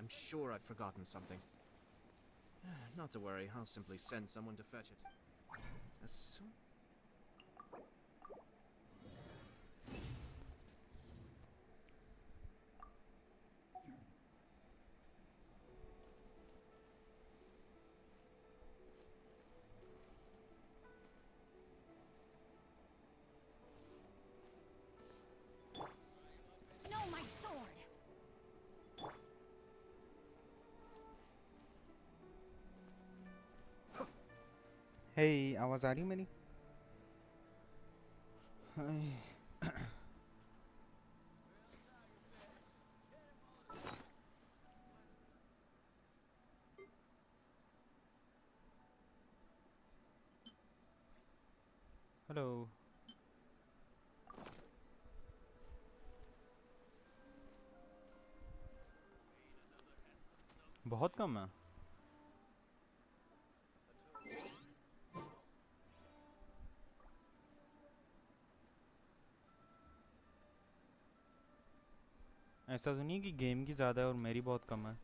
I'm sure I've forgotten something. Not to worry, I'll simply send someone to fetch it. As soon... No, my sword. Hey, आवाज आ रही है मेरी? Hello. बहुत कम है। ऐसा तो नहीं कि गेम की ज़्यादा है और मेरी बहुत कम है,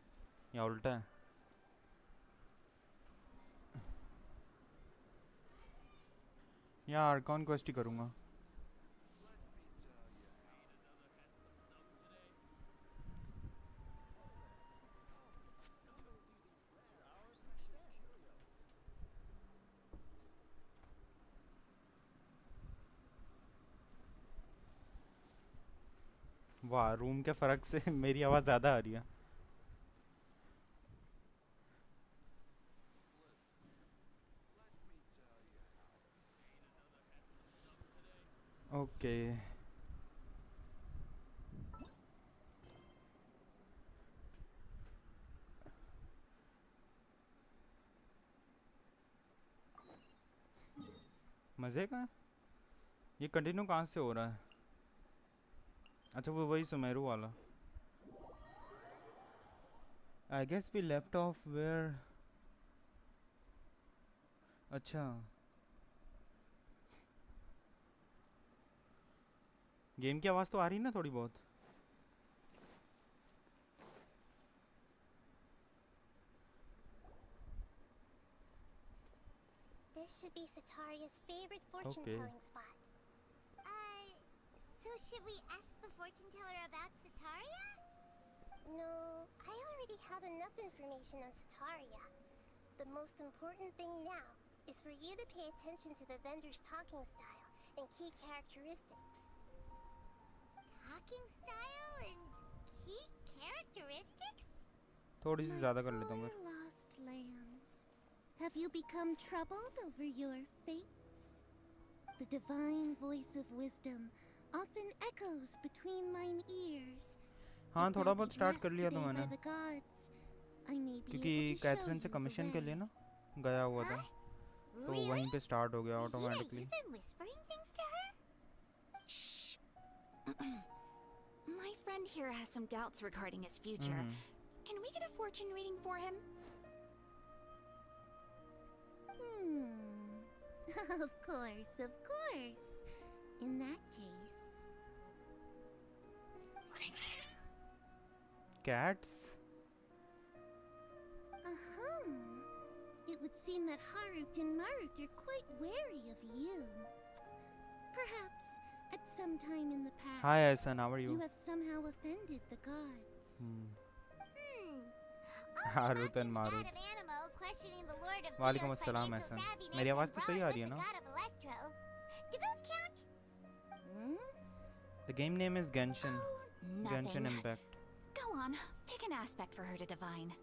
या उल्टा है? यार कौन क्वेस्ट ही करूँगा। वाह, रूम के फ़र्क से मेरी आवाज़ ज़्यादा आ रही है। ओके। मज़े का? ये कंटिन्यू कहाँ से हो रहा है? अच्छा, वो वही सुमेरु वाला। I guess we left off where. अच्छा, गेम की आवाज़ तो आ रही है ना थोड़ी बहुत? This should be Sataria's favorite fortune-telling spot. So should we ask the fortune teller about Sataria? No, I already have enough information on Sataria. The most important thing now is for you to pay attention to the vendor's talking style and key characteristics. Talking style and key characteristics? थोड़ी सी ज़्यादा कर लेता हूँ फिर। Lost lands. Have you become troubled over your fates? The divine voice of wisdom often echoes between mine ears. हाँ, थोड़ा बहुत start कर लिया था मैंने, क्योंकि कैथरीन से कमीशन के लिए ना गया हुआ था, तो वहीं पे स्टार्ट हो गया automatically. My friend here has some doubts regarding his future. Can we get a fortune reading for him? Of course, of course. In that case. Cats? It would seem that Harut and Marut are quite wary of you. Perhaps at some time in the past. Hi, Asan, how are you? You have somehow offended the gods. Harut and Marut. वालेकुम अस्सलाम एहसन। मेरी आवाज़ तो सही आ रही है ना? The game name is Genshin. Genshin Impact. Go on, pick an aspect for her to divine.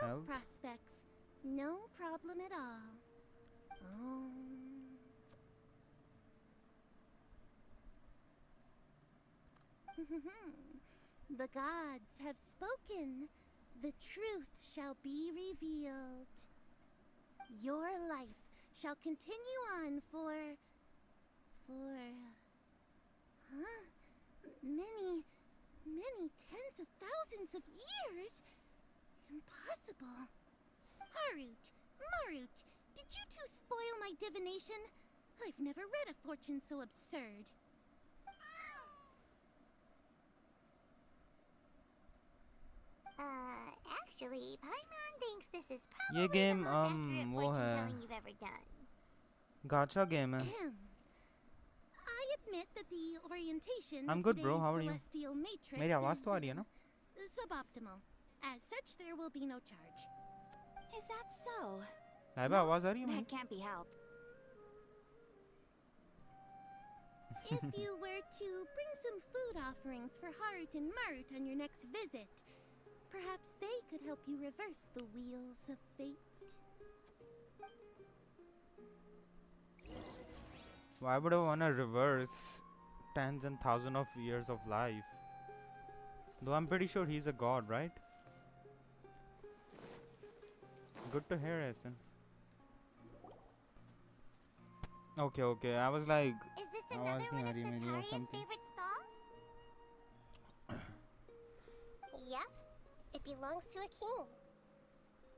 Health prospects, no problem at all. The gods have spoken. The truth shall be revealed. Your life shall continue on for many tens of thousands of years. Impossible. Harut, Marut, did you two spoil my divination? I've never read a fortune so absurd. Actually, Paimon thinks this is ये probably the game most accurate वो fortune है telling you've ever done. गाचा game है. I admit that the orientation I'm of good, bro. today's How are you? celestial matrix मेरी आवाज़ तो आ रही है ना? is suboptimal. As such, there will be no charge. Is that so? Laiba आवाज़ आ रही है That मेरी? can't be helped. If you were to bring some food offerings for Heart and Mart on your next visit, perhaps they could help you reverse the wheels of fate. Why would I want to reverse tens and thousands of years of life? Though I'm pretty sure he's a god, right? Good to hear, Essen. Okay, okay. I was like, Is this I another was one of thinking maybe or Sataria's something. favorite stalls? Yep. It belongs to a king.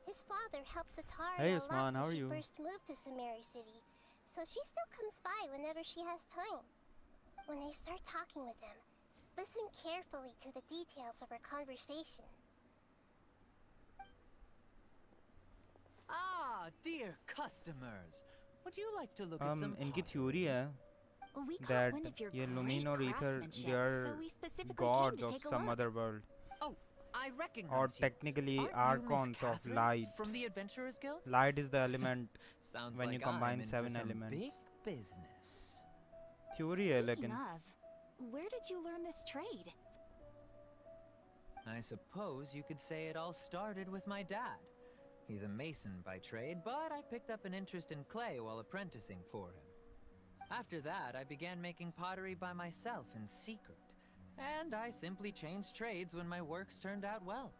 His father helped Sataria Hey, a lot Usman, how when are she you? first moved to Samari City, so she still comes by whenever she has time. When I start talking with him, listen carefully to the details of our conversation. Ah, dear customers. Would you like to look at some इनकी pottery? theory है We caught that one of your ये great Lumin और Ether, craftsmanship, they are so we specifically gods came to of take a some look. other world, Oh, I recognize or you. technically Aren't you Miss archons of Catherine light. from the Adventurers Guild? Light is the element Sounds when like you combine I'm in 7 for some elements. big business. Theory है Speaking लेकिन. of, where did you learn this trade? I suppose you could say it all started with my dad. He's a mason by trade, but I picked up an interest in clay while apprenticing for him. After that, I began making pottery by myself in secret. And I simply changed trades when my works turned out well.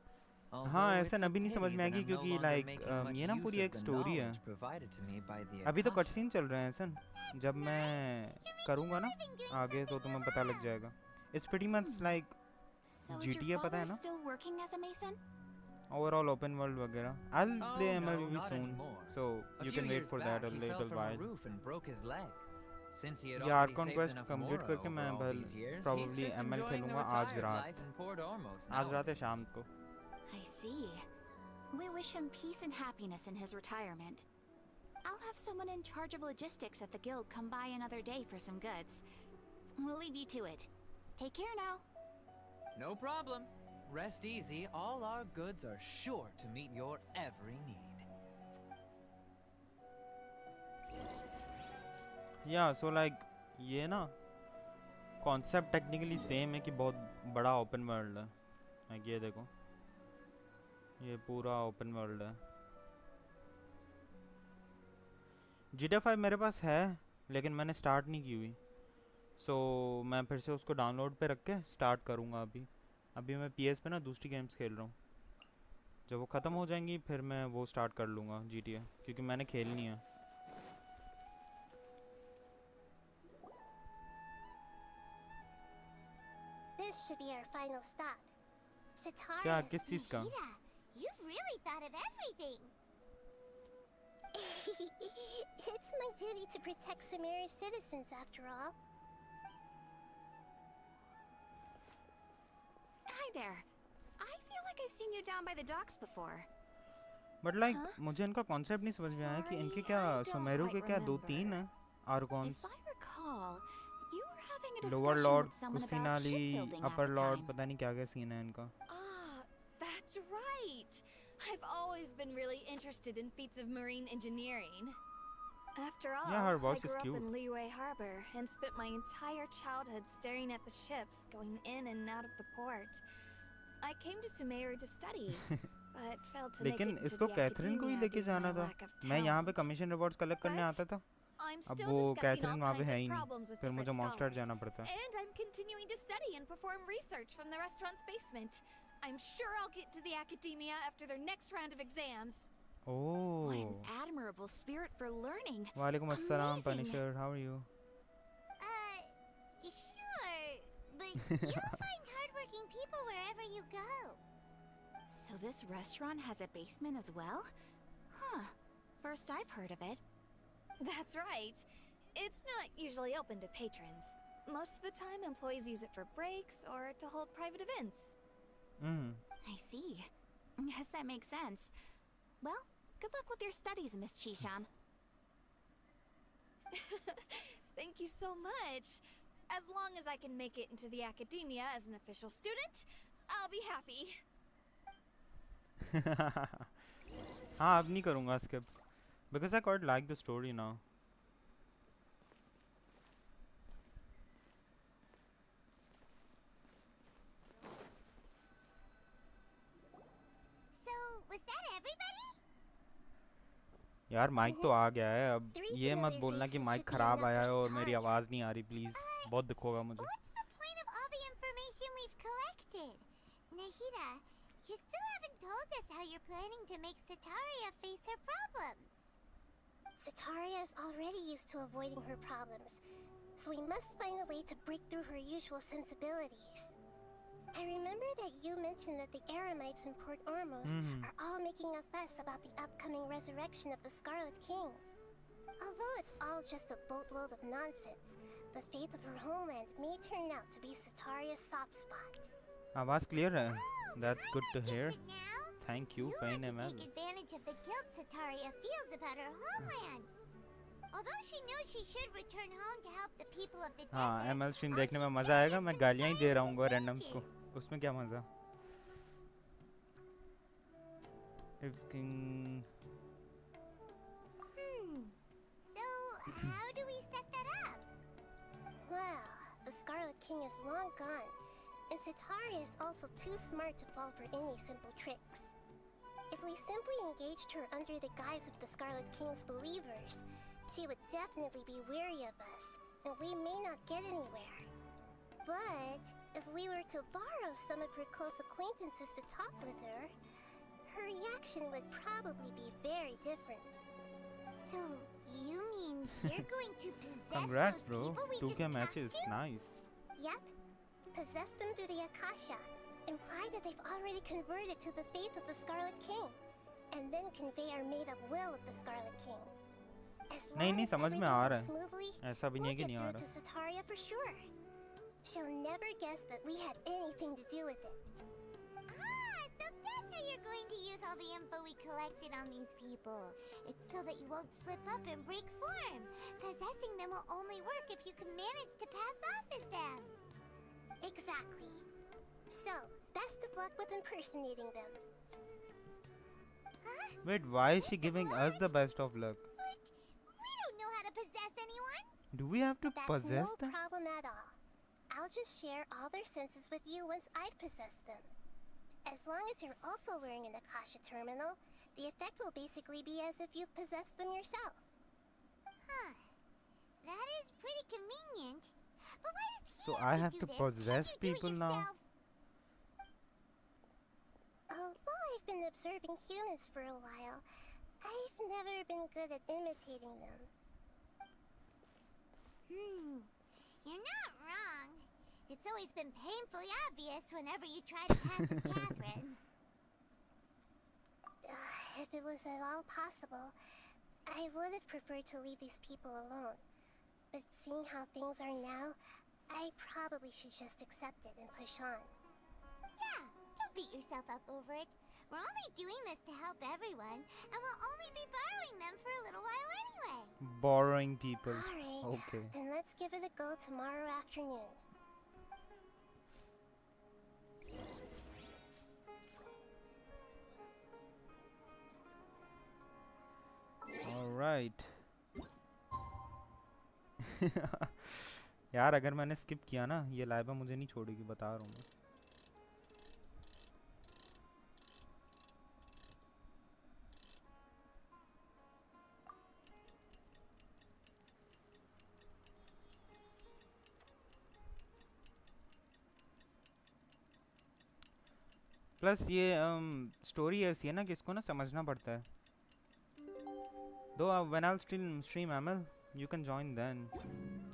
हाँ ऐसा अभी नहीं समझ में आएगी क्योंकि like ये ना पूरी एक story है. अभी तो cutscene चल रहे हैं ऐसा. जब मैं करूँगा ना आगे तो तुम्हें पता लग जाएगा. It's pretty much like So is GTA your पता है father ना? still working as a mason? Overall open world वगैरह. I'll play Oh, no, MLB not soon, anymore. so A you few can wait years for back, that a he fell little from while. a roof and broke his leg. Since he had ये already Archon saved quest enough complete moro करके over मैं all बल these years, he's probably just ML enjoying the खेलूँगा आज retired रात. life in Port Ormos आज रात है nowadays. शाम को. I see. We wish him peace and happiness in his retirement. I'll have someone in charge of logistics at the guild come by another day for some goods. We'll leave you to it. Take care now. No problem. Rest easy. All our goods are sure to meet your every need. Yeah, so like ये ना concept technically same है कि बहुत बड़ा open world है. like ये देखो ये पूरा open world है. GTA 5 मेरे पास है लेकिन मैंने start नहीं की हुई. So मैं फिर से उसको download पे रख के start करूँगा अभी मैं PS पे ना दूसरी games खेल रहा हूँ. जब वो ख़त्म हो जाएंगी फिर मैं वो start कर लूँगा GTA क्योंकि मैंने खेलनी है. This should be our final stop. Sataria. क्या किस चीज़ का? You've really thought of everything. It's my duty to protect Samari's citizens, after all. Hi there. I feel like I've seen you down by the docks before. But like मुझे इनका concept नहीं समझ में आया कि इनके क्या सुमेरु के क्या 2-3 हैं archons. If I recall, you were having a Lower discussion Lord, with someone about Kusinali, shipbuilding at Upper the Lord, time. पता नहीं क्या क्या scene है इनका. Ah, that's right. I've always been really interested in feats of marine engineering. After all, Yeah, her voice I grew is up cute. in Liyue Harbor and spent my entire childhood staring at the ships going in and out of the port. I came to Sumeru to study, but failed to make लेकिन it into इसको the Catherine को ही academia लेके due to जाना my था. lack of मैं यहाँ पे talent. Commission rewards collect करने But आता था. I'm अब still वो discussing कैथरीन all वहाँ पे kinds है of ही नहीं. problems with फिर मुझे different मॉन्स्टर scholars. जाना पड़ता है. And I'm continuing to study and perform research from the restaurant's basement. I'm sure I'll get to the academia after their next round of exams. What an Oh. admirable spirit for learning. वालेकुम अस्सलाम Amazing. Punisher, how are you? Sure, but you'll find hardworking people wherever you go. So this restaurant has a basement as well? Huh. First I've heard of it. That's right. It's not usually open to patrons. Most of the time, employees use it for breaks or to hold private events. I see. Yes, that makes sense. Well, good luck with your studies, Miss Chishan. Thank you so much. As long as I can make it into the academia as an official student, I'll be happy. हाँ अब नहीं करूँगा skip because I quite like the story now. So, was that everybody? यार mic तो आ गया है अब ये मत बोलना कि माइक खराब आया है और मेरी आवाज़ नहीं आ रही प्लीज़ बहुत दुख होगा मुझे. What's the point of all the information we've collected? Nahida, you still haven't told us how you're planning to make Sataria face her problems. Sataria is already used to avoiding her problems, so we must find a way to break through her usual sensibilities. I remember that you mentioned that the Eremites in Port Ormos are all making a fuss about the upcoming resurrection of the Scarlet King. Although it's all just a boatload of nonsense, the fate of her homeland may turn out to be Sataria's soft spot. आवाज़ clear है. That's good to hear. Now, Thank you, you Pain want to ML. take advantage of the guilt Sataria feels about her homeland. Although she knows she should return home to help the people of the desert. हाँ ML stream all देखने में she's मज़ा done आएगा. is मैं गालियाँ ही दे रहा हूँ conspire randoms को. with उसमें क्या मज़ा? Everything. So, how do we set that up? Well, the Scarlet King is long gone, and Sataria is also too smart to fall for any simple tricks. If we simply engaged her under the guise of the Scarlet King's believers, she would definitely be wary of us, and we may not get anywhere. But if we were to borrow some of her close acquaintances to talk with her, her reaction would probably be very different. So, you mean you're going to possess Congrats, those bro. people we 2K just matches, talked to? nice. Yep. Possess them through the Akasha. Imply that they've already converted to the faith of the Scarlet King. And then convey our made-up will of the Scarlet King. As नहीं long नहीं as समझ में everything आ goes रहा है. smoothly, ऐसा भी नहीं है we'll कि get नहीं आ through रहा. to Sataria for sure. She'll never guess that we had anything to do with it. Ah, so that's how you're going to use all the info we collected on these people. It's so that you won't slip up and break form. Possessing them will only work if you can manage to pass off as them. Exactly. So, best of luck with impersonating them. Huh? Wait, why is she giving us the best of luck? But we don't know how to possess anyone. Do we have to That's possess no them? problem at all. I'll just share all their senses with you once I've possessed them. As long as you're also wearing an Akasha terminal, the effect will basically be as if you've possessed them yourself. Huh. That is pretty convenient. But why does he So have I to have do to this? possess Can't you do it people now? yourself? Although I've been observing humans for a while, I've never been good at imitating them. You're not wrong. It's always been painfully obvious whenever you try to pass as Catherine. If it was at all possible, I would have preferred to leave these people alone. But seeing how things are now, I probably should just accept it and push on. Yeah, don't beat yourself up over it. We're only doing this to help everyone, and we'll only be borrowing them for a little while anyway. Borrowing people. Alright, Okay. then let's give it a go tomorrow afternoon. All right. यार अगर मैंने skip किया ना ये लाइबा मुझे नहीं छोड़ेगी बता रहा हूँ मैं. प्लस ये स्टोरी ऐसी है ना कि इसको ना समझना पड़ता है. Though when I'll stream ML, you can join then.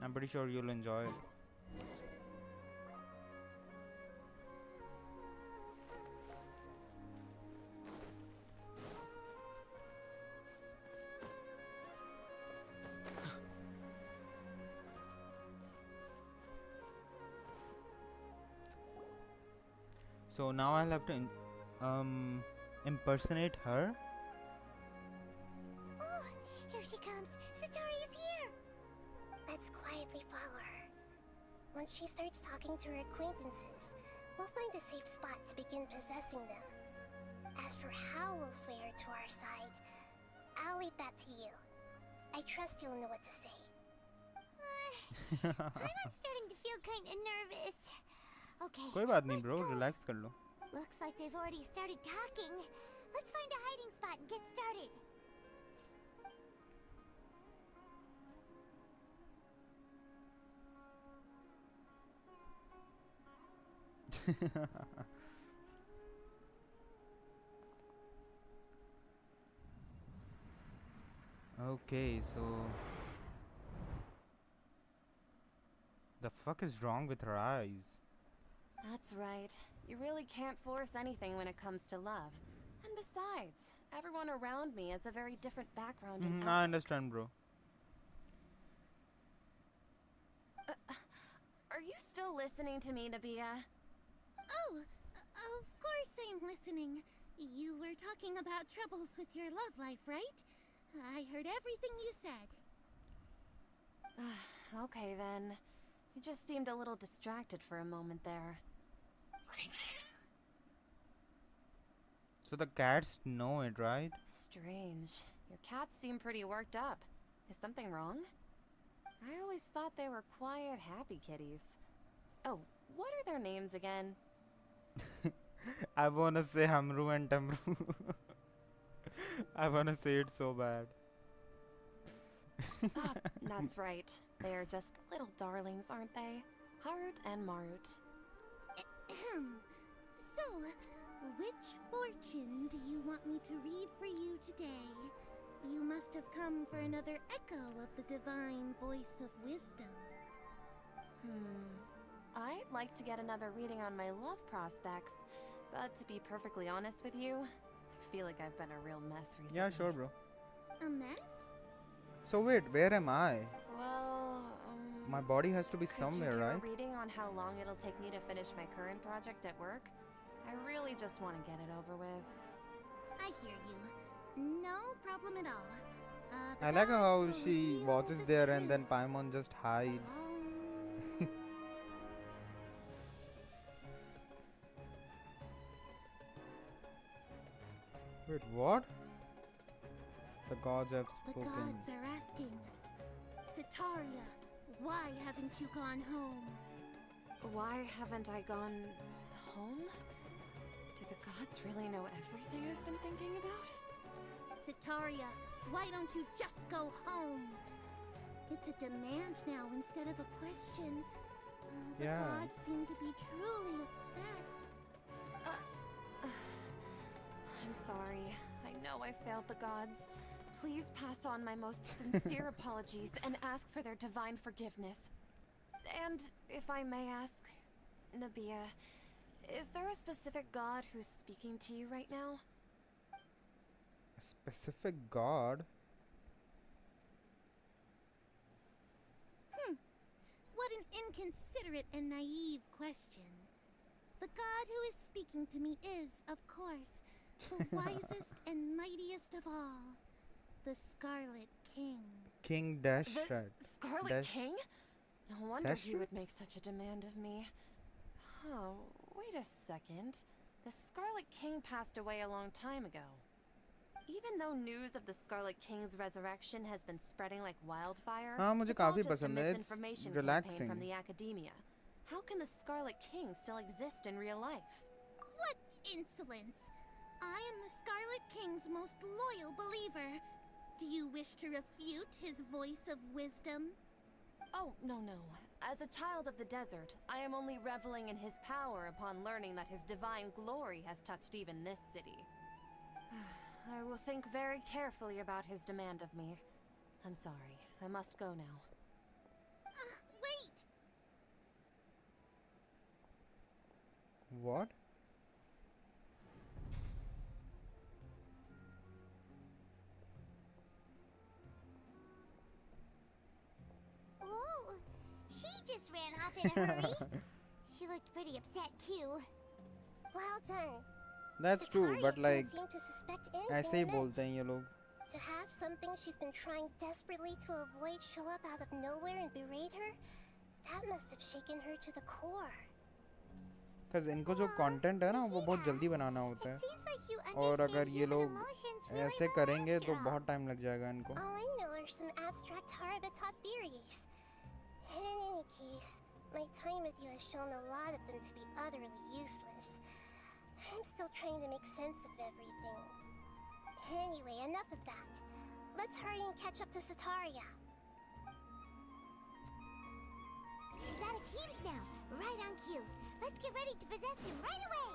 I'm pretty sure you'll enjoy it. So now I'll have to impersonate her. Oh, here she comes. Sataria's here. Let's quietly follow her. Once she starts talking to her acquaintances, we'll find a safe spot to begin possessing them. As for how we'll sway her to our side, I'll leave that to you. I trust you'll know what to say. I'm starting to feel kind of nervous. Okay. कोई बात नहीं let's bro, go. relax कर लो. Looks like they've already started talking. Let's find a hiding spot and get started. Okay, so the fuck is wrong with her eyes? That's right. You really can't force anything when it comes to love. And besides, everyone around me has a very different background and I understand, bro. Are you still listening to me, Nabia? Oh, of course I'm listening. You were talking about troubles with your love life, right? I heard everything you said. Okay then. You just seemed a little distracted for a moment there. So the cats know it, right? Strange. Your cats seem pretty worked up. Is something wrong? I always thought they were quiet, happy kitties. Oh, what are their names again? I wanna say Hamru and Tamru. I wanna say it so bad. That's right. They are just little darlings, aren't they? Harut and Marut. So, which fortune do you want me to read for you today? You must have come for another echo of the divine voice of wisdom. I'd like to get another reading on my love prospects, but to be perfectly honest with you, I feel like I've been a real mess recently. Yeah, sure, bro. A mess? So wait, where am I? Well, My body has to be could somewhere, you do right? a reading on how long it'll take me to finish my current project at work? I really just want to get it over with. I hear you. No problem at all. The I like gods how will she reveal watches the there and then truth. Paimon just hides. Wait, what? The gods have The spoken. gods are asking, Sataria, why haven't you gone home? Why haven't I gone home? Do the gods really know everything I've been thinking about? Sataria, why don't you just go home? It's a demand now instead of a question. The Yeah. gods seem to be truly upset. I'm sorry. I know I failed the gods. Please pass on my most sincere apologies and ask for their divine forgiveness. And if I may ask, Nabia, is there a specific god who's speaking to you right now? A specific god? What an inconsiderate and naive question. The god who is speaking to me is, of course, the wisest and mightiest of all, the Scarlet King. King Dash The Rat. Scarlet Dash- King? No wonder Dash he Rat? would make such a demand of me. Oh, wait a second. The Scarlet King passed away a long time ago. Even though news of the Scarlet King's resurrection has been spreading like wildfire, हाँ, मुझे it's all काफी just a पसंद है. It's misinformation campaign relaxing. from the academia. How can the Scarlet King still exist in real life? What insolence! I am the Scarlet King's most loyal believer. Do you wish to refute his voice of wisdom? Oh, no. As a child of the desert, I am only reveling in his power upon learning that his divine glory has touched even this city. I will think very carefully about his demand of me. I'm sorry. I must go now. Wait! What? Oh, she just ran off in a hurry. She looked pretty upset too. Well done. That's true, Sataria but like didn't seem to suspect ऐसे ही anything बोलते हैं amiss. ये लोग. To have something she's been trying desperately to avoid show up out of nowhere and berate her, that must have shaken her to the core. Because इनको जो content है ना वो बहुत जल्दी बनाना होता It है. seems like you और अगर understand ये human लोग emotions really ऐसे well करेंगे after तो all. बहुत टाइम लग जाएगा इनको. All I know are some abstract Harvard-taught theories. And in any case, my time with you has shown a lot of them to be utterly useless. I'm still trying to make sense of everything. Anyway, enough of that. Let's hurry and catch up to Sataria. He's out of Keem's now, right on cue. Let's get ready to possess him right away.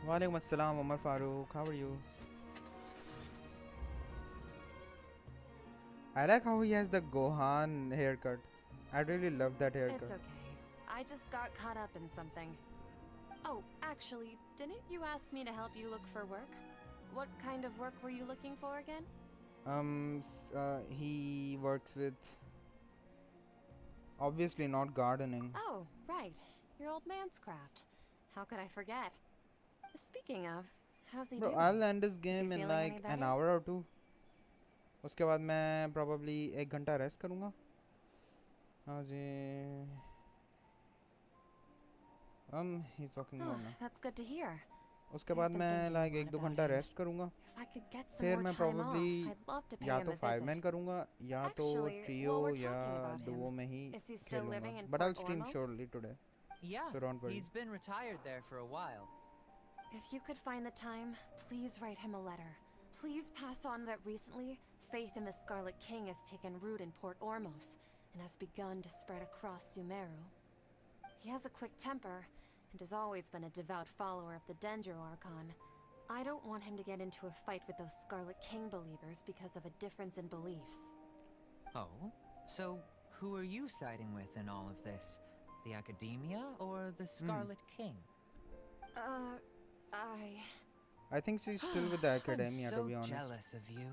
Walaikum assalam, Umar Farooq. How are you? I like how he has the Gohan haircut. I really love that haircut. It's okay. I just got caught up in something. Oh, actually, didn't you ask me to help you look for work? What kind of work were you looking for again? He works with obviously not gardening. Oh, right. Your old man's craft. How could I forget? Speaking of, how's he Bro, doing? I'll end this game in feeling like any an better? hour or two. उसके बाद मैं probably 1 घंटा rest करूँगा. हाँ जी. He's walking Oh, on now. that's good to hear. उसके I've बाद been मैं thinking a like lot 1-2 about घंटा him. रेस्ट करूँगा. If I could get some फिर more मैं time off, probably I'd love to pay या him तो a 5 man visit. करूँगा या तो Actually, trio while we're या talking about duo him, में ही is he still living खेलूँगा. in But I'll Port stream Ormos? shortly today. Yeah, So don't worry. he's been retired there for a while. If you could find the time, please write him a letter. Please pass on that recently, faith in the Scarlet King has taken root in Port Ormos and has begun to spread across Sumeru. He has a quick temper and has always been a devout follower of the Dendro Archon. I don't want him to get into a fight with those Scarlet King believers because of a difference in beliefs. Oh, so who are you siding with in all of this? The Academia or the Scarlet King? I think she's still with the academia, I'm to so be honest. jealous of you.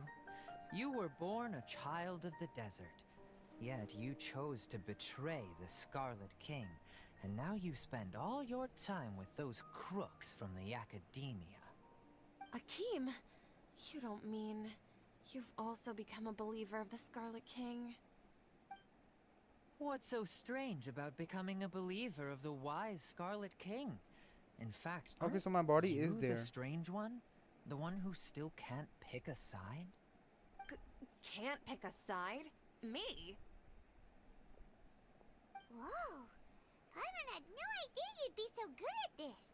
You were born a child of the desert, yet you chose to betray the Scarlet King, and now you spend all your time with those crooks from the Academia. Akeem, you don't mean you've also become a believer of the Scarlet King? What's so strange about becoming a believer of the wise Scarlet King? In fact, Okay, aren't so my body you is there. the strange one? The one who still can't pick a side? Can't pick a side? Me? Whoa! Paimon had no idea you'd be so good at this.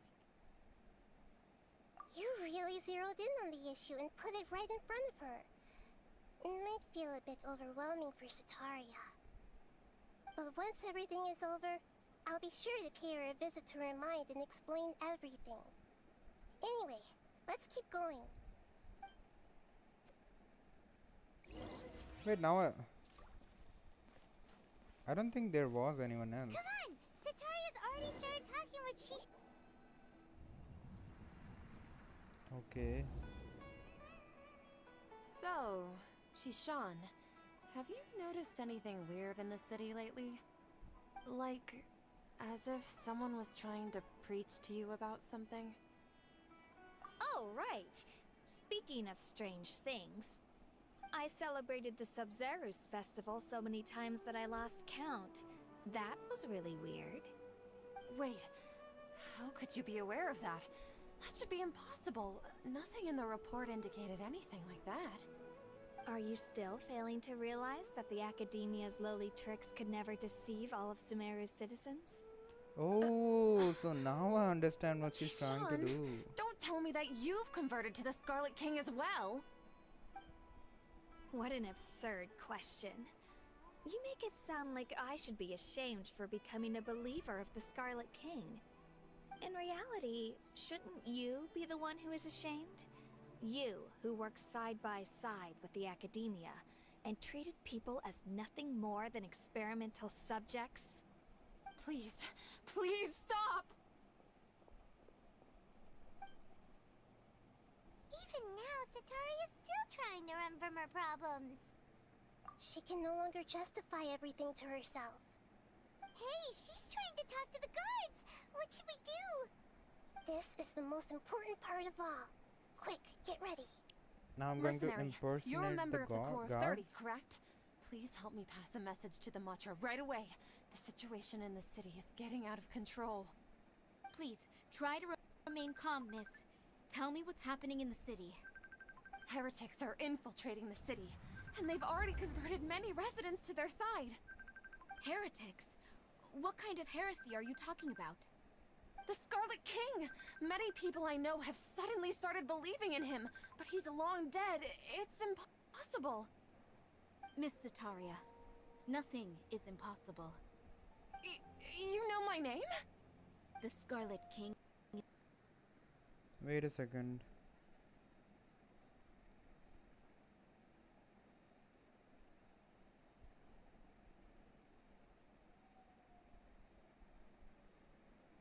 You really zeroed in on the issue and put it right in front of her. It might feel a bit overwhelming for Sataria. But once everything is over, I'll be sure to pay her a visit to her mind and explain everything. Anyway, let's keep going. Wait, now I don't think there was anyone else. Come on! Sataria's already started talking with Okay. So, Shishan, have you noticed anything weird in the city lately? Like, as if someone was trying to preach to you about something? Oh, right. Speaking of strange things, I celebrated the Sub-Zerus festival so many times that I lost count. That was really weird. Wait, how could you be aware of that? That should be impossible. Nothing in the report indicated anything like that. Are you still failing to realize that the Academia's lowly tricks could never deceive all of Sumeru's citizens? Oh, so now I understand what she's trying to Shishan, do. don't tell me that you've converted to the Scarlet King as well. What an absurd question. You make it sound like I should be ashamed for becoming a believer of the Scarlet King. In reality, shouldn't you be the one who is ashamed? You, who works side by side with the Academia, and treated people as nothing more than experimental subjects? Please, please stop! Even now, Sataria's still trying to run from her problems. She can no longer justify everything to herself. Hey, she's trying to talk to the guards! What should we do? This is the most important part of all. Quick, get ready. Now I'm going to Mercenary, you're a impersonate member the of the Corps of guards. 30, correct? Please help me pass a message to the Matra right away. The situation in the city is getting out of control. Please, try to remain calm, miss. Tell me what's happening in the city. Heretics are infiltrating the city, and they've already converted many residents to their side. Heretics? What kind of heresy are you talking about? The Scarlet King! Many people I know have suddenly started believing in him, but he's long dead. It's impossible. Miss Sataria, nothing is impossible. You know my name? The Scarlet King. Wait a second.